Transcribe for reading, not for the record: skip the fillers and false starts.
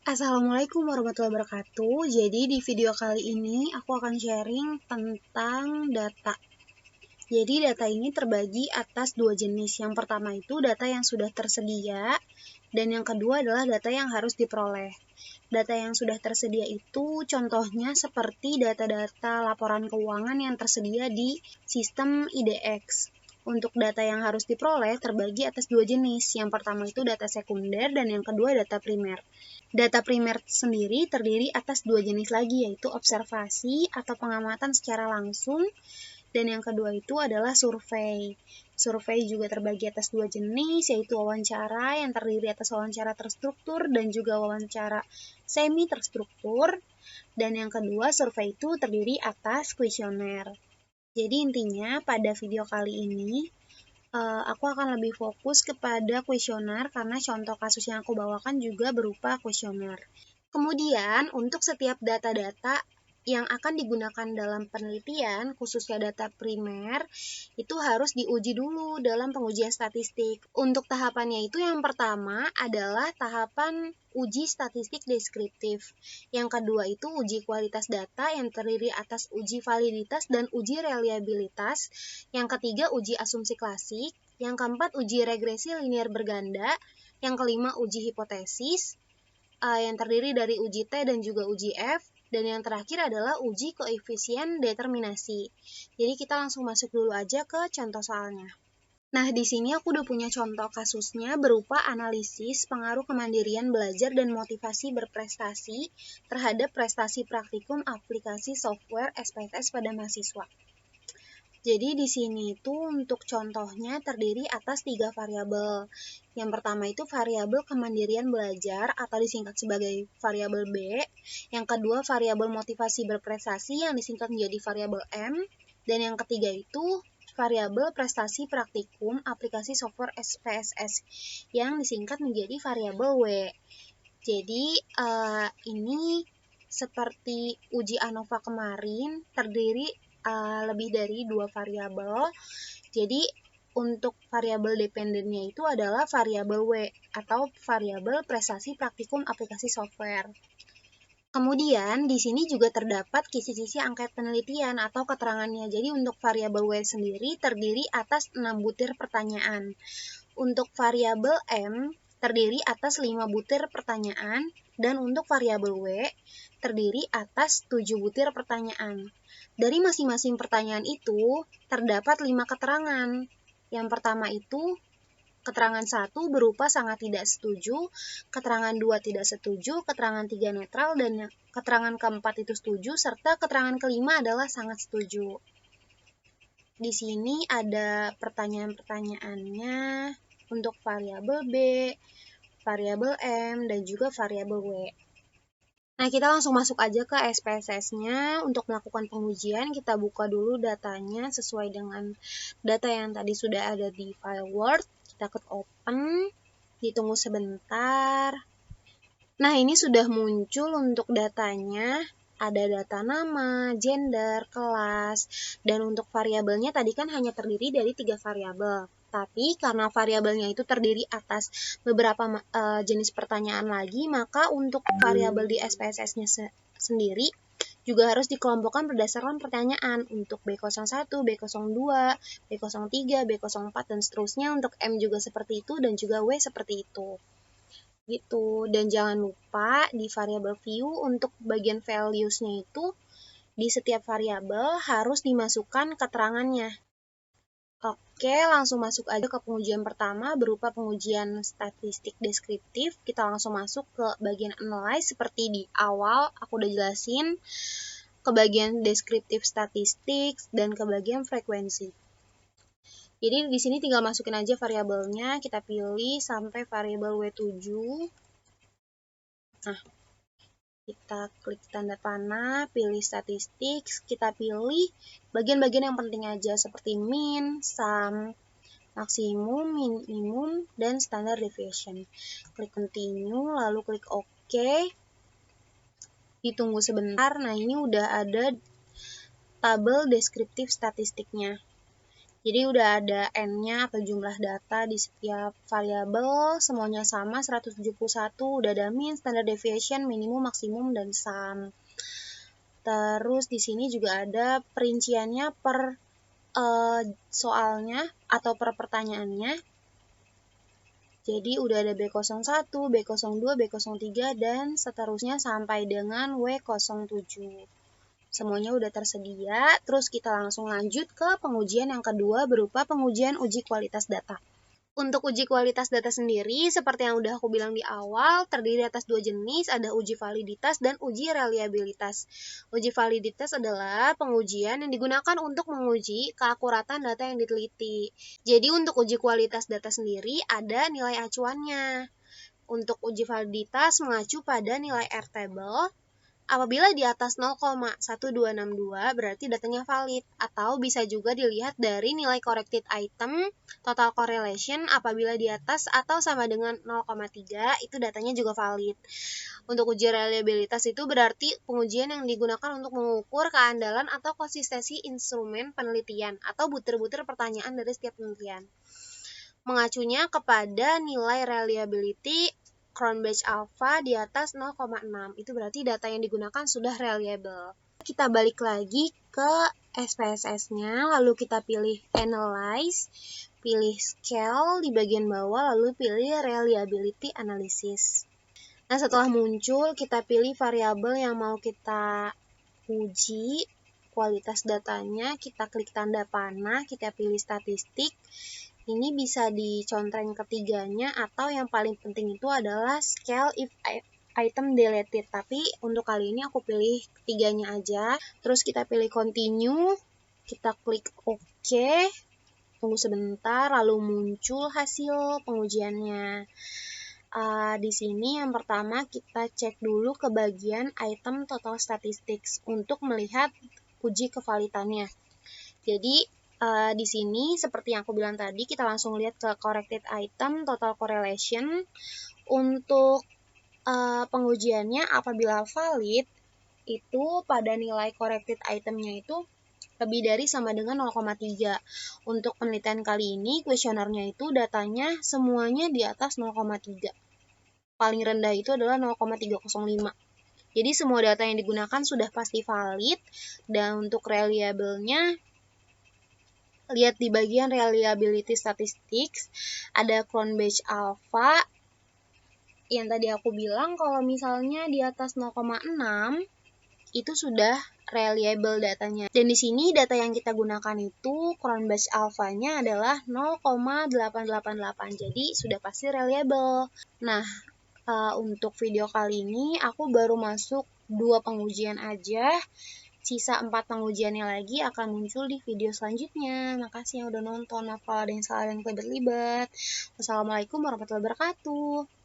Assalamualaikum warahmatullahi wabarakatuh. Jadi di video kali ini aku akan sharing tentang data. Jadi data ini terbagi atas dua jenis. Yang pertama itu data yang sudah tersedia, dan yang kedua adalah data yang harus diperoleh. Data yang sudah tersedia itu contohnya seperti data-data laporan keuangan yang tersedia di sistem IDX. Untuk data yang harus diperoleh terbagi atas dua jenis. Yang pertama itu data sekunder dan yang kedua data primer. Data primer sendiri terdiri atas dua jenis lagi, yaitu observasi atau pengamatan secara langsung, dan yang kedua itu adalah survei. Survei juga terbagi atas dua jenis, yaitu wawancara yang terdiri atas wawancara terstruktur dan juga wawancara semi terstruktur, dan yang kedua survei itu terdiri atas kuesioner. Jadi intinya pada video kali ini aku akan lebih fokus kepada kuesioner karena contoh kasus yang aku bawakan juga berupa kuesioner. Kemudian, untuk setiap data-data yang akan digunakan dalam penelitian, khususnya data primer, itu harus diuji dulu dalam pengujian statistik. Untuk tahapannya itu yang pertama adalah tahapan uji statistik deskriptif. Yang kedua itu uji kualitas data yang terdiri atas uji validitas dan uji reliabilitas. Yang ketiga uji asumsi klasik. Yang keempat uji regresi linear berganda. Yang kelima uji hipotesis. Yang terdiri dari uji T dan juga uji F, dan yang terakhir adalah uji koefisien determinasi. Jadi kita langsung masuk dulu aja ke contoh soalnya. Nah, di sini aku udah punya contoh kasusnya berupa analisis pengaruh kemandirian belajar dan motivasi berprestasi terhadap prestasi praktikum aplikasi software SPSS pada mahasiswa. Jadi di sini itu untuk contohnya terdiri atas 3 variabel. Yang pertama itu variabel kemandirian belajar atau disingkat sebagai variabel B. Yang kedua variabel motivasi berprestasi yang disingkat menjadi variabel M. Dan yang ketiga itu variabel prestasi praktikum aplikasi software SPSS yang disingkat menjadi variabel W. Jadi ini seperti uji ANOVA kemarin terdiri lebih dari 2 variabel. Jadi untuk variabel dependennya itu adalah variabel W atau variabel prestasi praktikum aplikasi software. Kemudian di sini juga terdapat kisi-kisi angket penelitian atau keterangannya. Jadi untuk variabel W sendiri terdiri atas 6 butir pertanyaan. Untuk variabel M terdiri atas 5 butir pertanyaan, dan untuk variabel W terdiri atas 7 butir pertanyaan. Dari masing-masing pertanyaan itu terdapat 5 keterangan. Yang pertama itu keterangan 1 berupa sangat tidak setuju, keterangan 2 tidak setuju, keterangan 3 netral, dan keterangan keempat itu setuju, serta keterangan kelima adalah sangat setuju. Di sini ada pertanyaan-pertanyaannya untuk variabel B, variabel M, dan juga variabel W. Nah, kita langsung masuk aja ke SPSS-nya. Untuk melakukan pengujian, kita buka dulu datanya sesuai dengan data yang tadi sudah ada di file Word. Kita klik open, ditunggu sebentar. Nah, ini sudah muncul untuk datanya. Ada data nama, gender, kelas, dan untuk variabelnya tadi kan hanya terdiri dari 3 variabel. Tapi karena variabelnya itu terdiri atas beberapa jenis pertanyaan lagi, maka untuk variabel di SPSS-nya sendiri juga harus dikelompokkan berdasarkan pertanyaan untuk B01, B02, B03, B04, dan seterusnya. Untuk M juga seperti itu, dan juga W seperti itu. Gitu. Dan jangan lupa di variabel view untuk bagian values-nya itu di setiap variabel harus dimasukkan keterangannya. Oke, langsung masuk aja ke pengujian pertama berupa pengujian statistik deskriptif. Kita langsung masuk ke bagian analyze seperti di awal aku udah jelasin, ke bagian deskriptif statistik, dan ke bagian frekuensi. Jadi di sini tinggal masukin aja variabelnya, kita pilih sampai variabel W7. Nah, kita klik tanda panah, pilih statistik, kita pilih bagian-bagian yang penting aja seperti mean, sum, maksimum, minimum, dan standard deviation. Klik continue, lalu klik OK. Ditunggu sebentar. Nah, ini udah ada tabel deskriptif statistiknya. Jadi udah ada n-nya atau jumlah data di setiap variabel, semuanya sama 171, udah ada mean, standard deviation, minimum, maksimum, dan sum. Terus di sini juga ada perinciannya per soalnya atau per pertanyaannya. Jadi udah ada B01, B02, B03, dan seterusnya sampai dengan W07. Semuanya udah tersedia, terus kita langsung lanjut ke pengujian yang kedua berupa pengujian uji kualitas data. Untuk uji kualitas data sendiri, seperti yang udah aku bilang di awal, terdiri atas dua jenis, ada uji validitas dan uji reliabilitas. Uji validitas adalah pengujian yang digunakan untuk menguji keakuratan data yang diteliti. Jadi untuk uji kualitas data sendiri, ada nilai acuannya. Untuk uji validitas mengacu pada nilai R-table. Apabila di atas 0,1262 berarti datanya valid, atau bisa juga dilihat dari nilai corrected item, total correlation apabila di atas atau sama dengan 0,3 itu datanya juga valid. Untuk uji reliabilitas itu berarti pengujian yang digunakan untuk mengukur keandalan atau konsistensi instrumen penelitian atau butir-butir pertanyaan dari setiap penelitian. Mengacunya kepada nilai reliability Cronbach alpha di atas 0,6. Itu berarti data yang digunakan sudah reliable. Kita balik lagi ke SPSS-nya, lalu kita pilih Analyze, pilih Scale di bagian bawah, lalu pilih Reliability Analysis. Nah, setelah muncul, kita pilih variabel yang mau kita uji, kualitas datanya, kita klik tanda panah, kita pilih statistik. Ini bisa dicontreng ketiganya, atau yang paling penting itu adalah scale if item deleted. Tapi untuk kali ini aku pilih ketiganya aja. Terus kita pilih continue, kita klik OK, tunggu sebentar, lalu muncul hasil pengujiannya. Di sini yang pertama kita cek dulu ke bagian item total statistics untuk melihat uji kevalitannya. Jadi di sini seperti yang aku bilang tadi, kita langsung lihat ke corrected item total correlation. Untuk pengujiannya apabila valid itu pada nilai corrected itemnya itu lebih dari sama dengan 0,3. Untuk penelitian kali ini kuesionernya itu datanya semuanya di atas 0,3. Paling rendah itu adalah 0,305. Jadi semua data yang digunakan sudah pasti valid, dan untuk reliable-nya lihat di bagian reliability statistics, ada Cronbach alpha yang tadi aku bilang kalau misalnya di atas 0,6 itu sudah reliable datanya. Dan di sini data yang kita gunakan itu Cronbach alpha-nya adalah 0,888. Jadi sudah pasti reliable. Nah, untuk video kali ini aku baru masuk 2 pengujian aja. Sisa 4 pengujiannya lagi akan muncul di video selanjutnya. Makasih yang udah nonton. Maaf kalau ada yang salah dan kelibet-libet. Wassalamualaikum warahmatullahi wabarakatuh.